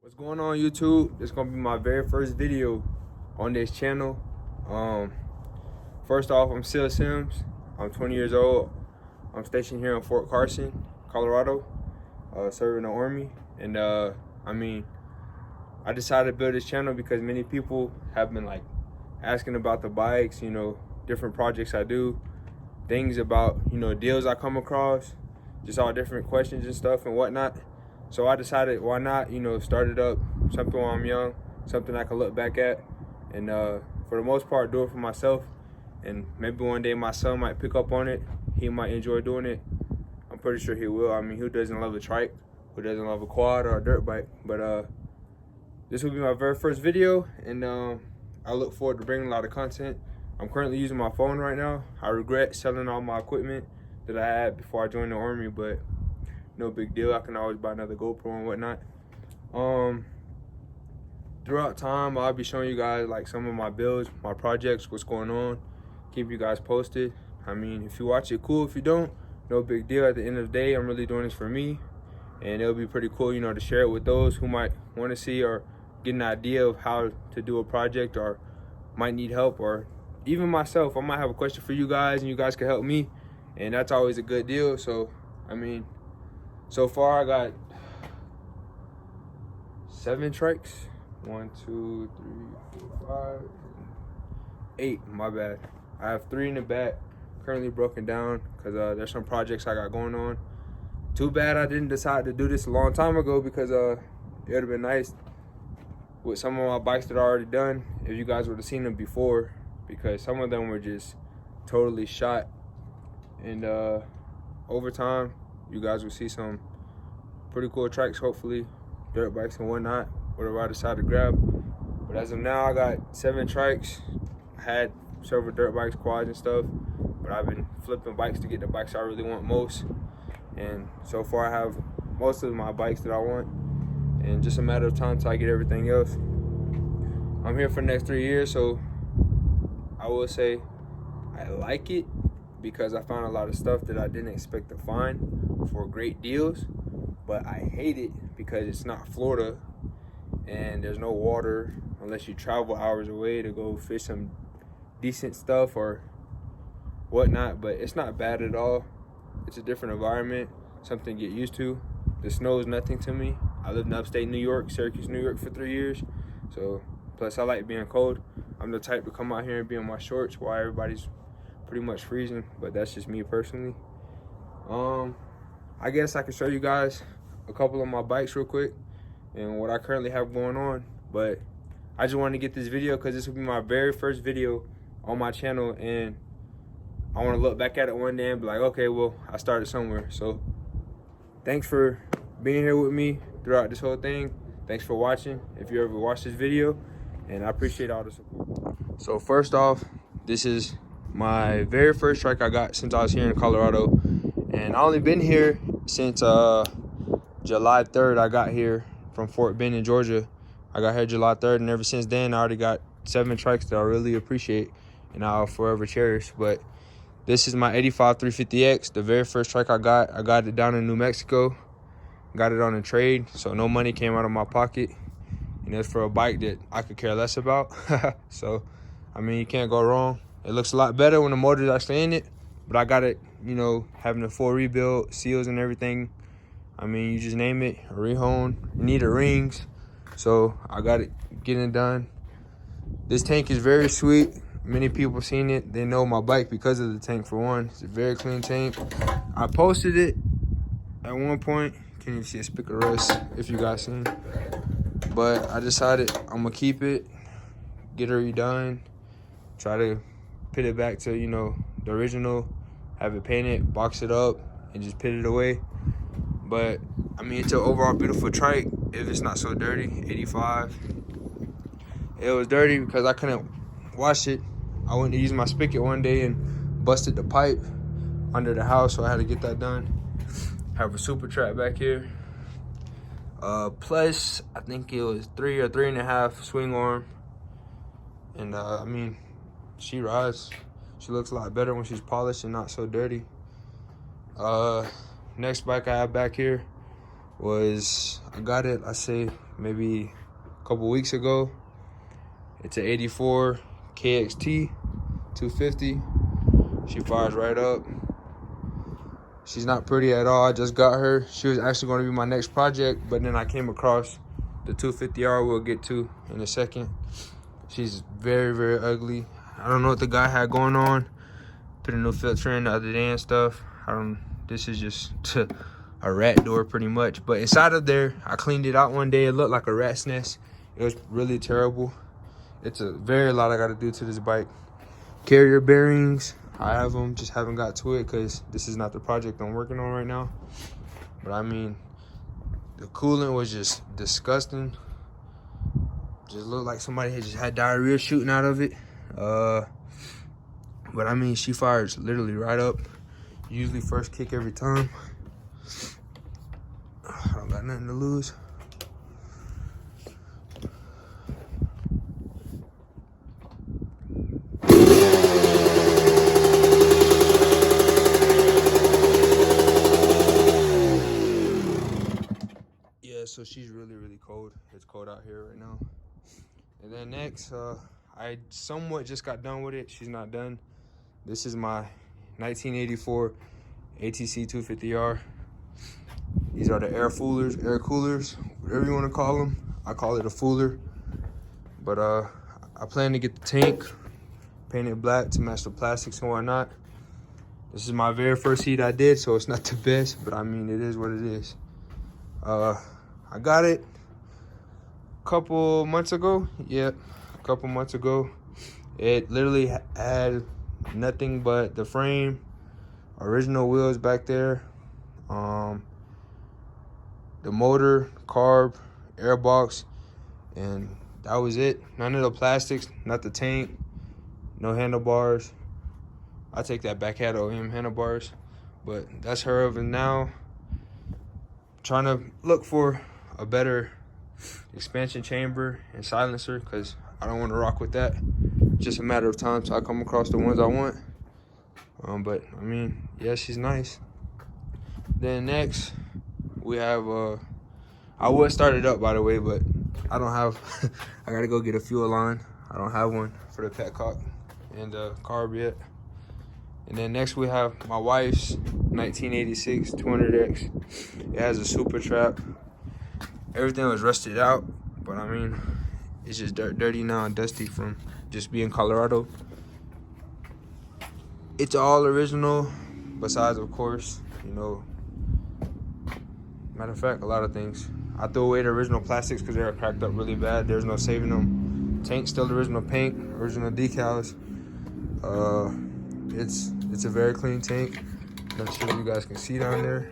What's going on, YouTube? This is gonna be my very first video on this channel. First off, I'm Sil Sims. I'm 20 years old. I'm stationed here in Fort Carson, Colorado, serving the Army. And I decided to build this channel because many people have been asking about the bikes, different projects I do, things about, deals I come across, just all different questions and stuff and whatnot. So I decided, why not, start it up, something while I'm young, something I can look back at, and for the most part, do it for myself. And maybe one day my son might pick up on it. He might enjoy doing it. I'm pretty sure he will. I mean, who doesn't love a trike? Who doesn't love a quad or a dirt bike? But this will be my very first video, and I look forward to bringing a lot of content. I'm currently using my phone right now. I regret selling all my equipment that I had before I joined the Army, but no big deal. I can always buy another GoPro and whatnot. Throughout time, I'll be showing you guys some of my builds, my projects, what's going on. Keep you guys posted. I mean, if you watch it, cool. If you don't, no big deal. At the end of the day, I'm really doing this for me, and it'll be pretty cool, to share it with those who might want to see or get an idea of how to do a project, or might need help, or even myself. I might have a question for you guys, and you guys can help me, and that's always a good deal. So, I mean, so far I got 7 trikes. 1, 2, 3, 4, 5, 8. My bad. I have 3 in the back, currently broken down because there's some projects I got going on. Too bad I didn't decide to do this a long time ago, because it would have been nice with some of my bikes that I already done if you guys would have seen them before, because some of them were just totally shot. And over time, you guys will see some pretty cool trikes, hopefully, dirt bikes and whatnot, whatever I decide to grab. But as of now, I got 7 trikes. I had several dirt bikes, quads and stuff, but I've been flipping bikes to get the bikes I really want most. And so far I have most of my bikes that I want, and just a matter of time till I get everything else. I'm here for the next 3 years, so I will say I like it, because I found a lot of stuff that I didn't expect to find for great deals. But I hate it because it's not Florida, and there's no water unless you travel hours away to go fish some decent stuff or whatnot. But it's not bad at all. It's a different environment, something to get used to. The snow is nothing to me. I lived in upstate New York, Syracuse, New York for 3 years. So, plus I like being cold. I'm the type to come out here and be in my shorts while everybody's pretty much freezing, but that's just me personally. I guess I can show you guys a couple of my bikes real quick and what I currently have going on. But I just wanted to get this video because this will be my very first video on my channel, and I want to look back at it one day and be like, okay, well, I started somewhere. So thanks for being here with me throughout this whole thing. Thanks for watching, if you ever watched this video, and I appreciate all the support. So first off, this is my very first trike I got since I was here in Colorado, and I only been here since July 3rd. I got here from Fort Benning, Georgia. I got here July 3rd, and ever since then I already got 7 trikes that I really appreciate and I'll forever cherish. But this is my 85 350X, the very first trike I got. I got it down in New Mexico, got it on a trade, so no money came out of my pocket, and it's for a bike that I could care less about. So, I mean, you can't go wrong. It looks a lot better when the motor's actually in it, but I got it, having a full rebuild, seals and everything. I mean, you just name it, a rehone. You need the rings, so I got it getting it done. This tank is very sweet. Many people seen it. They know my bike because of the tank, for one. It's a very clean tank. I posted it at one point. Can't even see a speck of rust if you guys seen. But I decided I'm gonna keep it, get it redone, try to put it back to, the original, have it painted, box it up, and just put it away. But I mean, it's an overall beautiful trike if it's not so dirty. 85. It was dirty because I couldn't wash it. I went to use my spigot one day and busted the pipe under the house, so I had to get that done. Have a super trap back here. Plus, I think it was 3 or 3.5 swing arm. And I mean, she rides. She looks a lot better when she's polished and not so dirty. Next bike I have back here I got it, I say maybe a couple weeks ago. It's an 84 KXT 250. She fires right up. She's not pretty at all. I just got her. She was actually going to be my next project, but then I came across the 250R we'll get to in a second. She's very, very ugly. I don't know what the guy had going on. Put a new filter in the other day and stuff. This is just a rat door pretty much. But inside of there, I cleaned it out one day. It looked like a rat's nest. It was really terrible. It's a very lot I got to do to this bike. Carrier bearings, I have them, just haven't got to it because this is not the project I'm working on right now. But I mean, the coolant was just disgusting. Just looked like somebody had just had diarrhea shooting out of it. But I mean, she fires literally right up. Usually first kick every time. I don't got nothing to lose. Yeah, so she's really, really cold. It's cold out here right now. And then next, I somewhat just got done with it. She's not done. This is my 1984 ATC 250R. These are the air coolers, whatever you want to call them. I call it a fooler. But I plan to get the tank painted black to match the plastics and whatnot. This is my very first heat I did, so it's not the best, but I mean, it is what it is. I got it a couple months ago. Yep, a couple months ago. It literally had nothing but the frame, original wheels back there, the motor, carb, airbox, and that was it. None of the plastics, not the tank, no handlebars. I take that back, had OEM handlebars, but that's her of it now. Trying to look for a better expansion chamber and silencer because I don't want to rock with that. Just a matter of time till I come across the ones I want. But I mean, yeah, she's nice. Then next we have I would start it up, by the way, but I don't have I gotta go get a fuel line. I don't have one for the petcock and carb yet. And then next we have my wife's 1986 200X. It has a super trap. Everything was rusted out, but I mean, it's just dirty now and dusty from just being Colorado. It's all original, besides, of course, you know, matter of fact, a lot of things. I threw away the original plastics because they were cracked up really bad. There's no saving them. Tank still the original paint, original decals. It's a very clean tank. Not sure if you guys can see down there.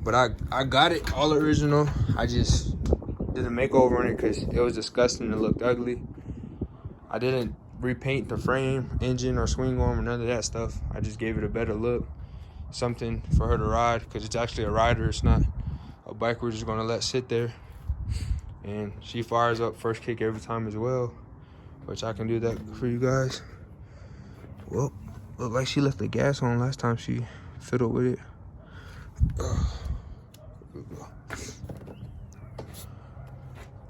But I got it all original. I just did a makeover on it because it was disgusting. It looked ugly. I didn't repaint the frame, engine, or swing arm, or none of that stuff. I just gave it a better look. Something for her to ride because it's actually a rider. It's not a bike we're just going to let sit there. And she fires up first kick every time as well, which I can do that for you guys. Well, looked like she left the gas on last time she fiddled with it.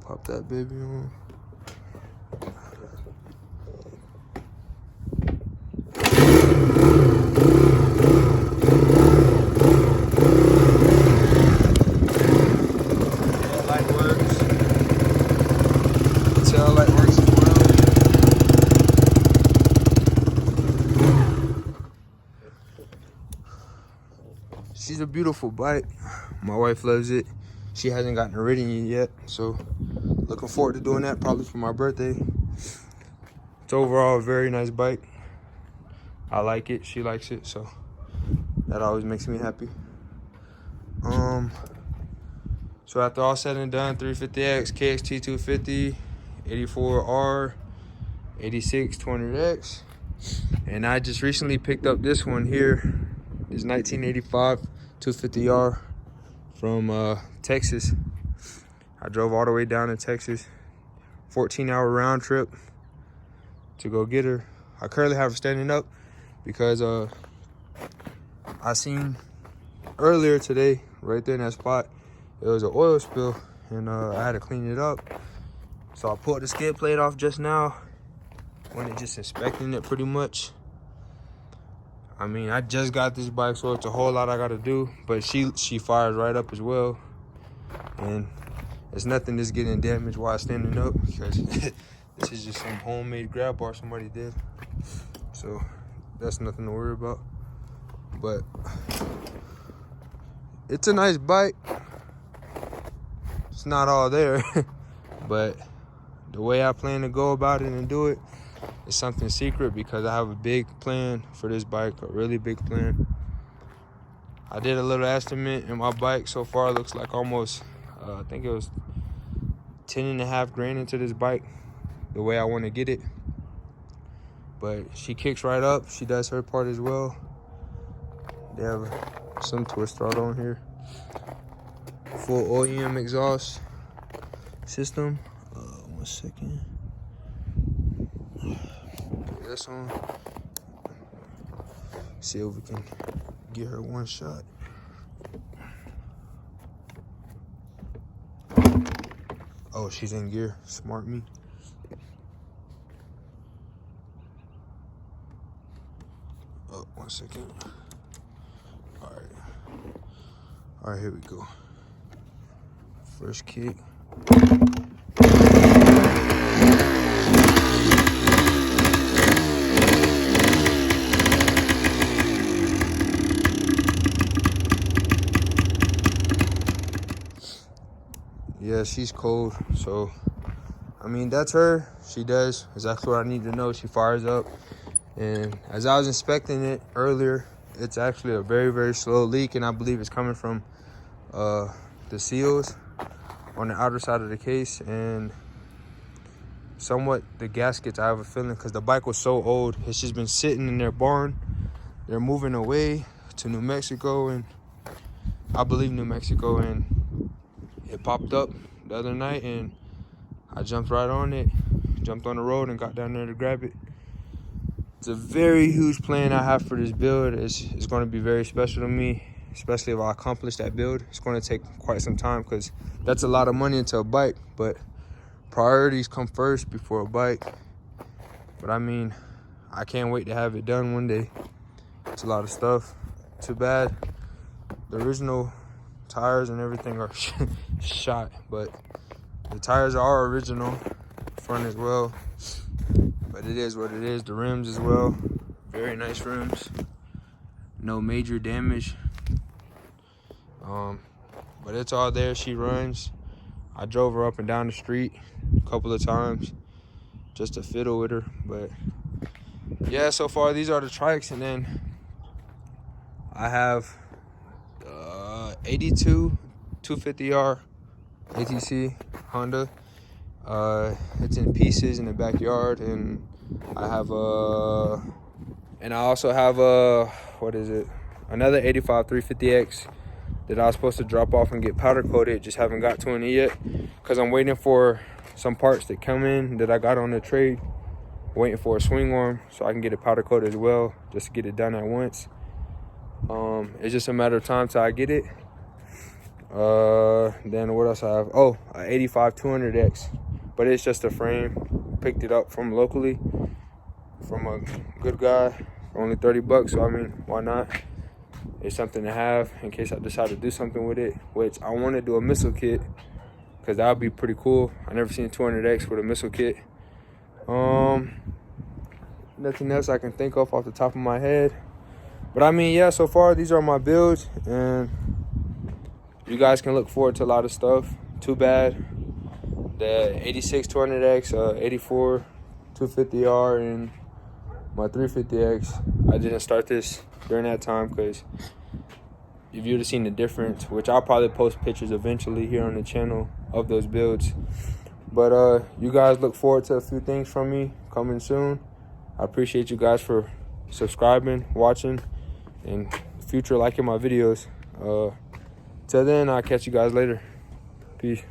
Pop that baby on. Light works. Tail light works as well. She's a beautiful bike. My wife loves it. She hasn't gotten a ridden yet, so looking forward to doing that probably for my birthday. It's overall a very nice bike. I like it, she likes it, so that always makes me happy. So after all said and done, 350X, KXT 250, 84R, 86 200X, and I just recently picked up this one here, this 1985 250R from Texas. I drove all the way down to Texas, 14-hour round trip to go get her. I currently have her standing up because I seen earlier today, right there in that spot, it was an oil spill, and I had to clean it up. So I pulled the skid plate off just now. When it just inspecting it pretty much. I mean, I just got this bike, so it's a whole lot I gotta do, but she fires right up as well. And it's nothing that's getting damaged while standing up, because this is just some homemade grab bar somebody did. So that's nothing to worry about. But it's a nice bike. It's not all there, but the way I plan to go about it and do it is something secret, because I have a big plan for this bike, a really big plan. I did a little estimate, and my bike so far looks like almost, I think it was 10.5 grand into this bike, the way I want to get it. But she kicks right up. She does her part as well. They have some twist rod on here. Full OEM exhaust system. 1 second. Put this on. See if we can get her one shot. Oh, she's in gear. Smart me. Oh, 1 second. All right, here we go. First kick. Yeah, she's cold. So, I mean, that's her. She does exactly what I need to know. She fires up. And as I was inspecting it earlier, it's actually a very, very slow leak. And I believe it's coming from the seals on the outer side of the case. And somewhat the gaskets, I have a feeling, because the bike was so old. It's just been sitting in their barn. They're moving away to New Mexico, and I believe New Mexico, and it popped up the other night, and I jumped right on it, jumped on the road and got down there to grab it. It's a very huge plan I have for this build. It's going to be very special to me, especially if I accomplish that build. It's going to take quite some time, because that's a lot of money into a bike, but priorities come first before a bike. But I mean, I can't wait to have it done one day. It's a lot of stuff. Too bad the original tires and everything are shot, but the tires are original, front as well. But it is what it is. The rims as well, very nice rims, no major damage. But it's all there. She runs. I drove her up and down the street a couple of times just to fiddle with her. But yeah, so far these are the trikes, and then I have 82 250R ATC Honda. It's in pieces in the backyard, and I have and I also have another 85 350X that I was supposed to drop off and get powder coated. Just haven't got to it yet, because I'm waiting for some parts that come in that I got on the trade. Waiting for a swing arm so I can get it powder coated as well, just to get it done at once. It's just a matter of time till I get it. Then what else I have? Oh, an 85 200X, but it's just a frame. Picked it up from locally from a good guy for only 30 bucks. So I mean, why not? It's something to have in case I decide to do something with it, which I want to do a missile kit, because that would be pretty cool. I never seen a 200X with a missile kit. Nothing else I can think of off the top of my head. But I mean, yeah, so far these are my builds, and you guys can look forward to a lot of stuff. Too bad the 86 200X, 84 250R, and my 350X, I didn't start this during that time, because if you'd have seen the difference, which I'll probably post pictures eventually here on the channel of those builds. But you guys look forward to a few things from me coming soon. I appreciate you guys for subscribing, watching, and future liking my videos. Till then, I'll catch you guys later. Peace.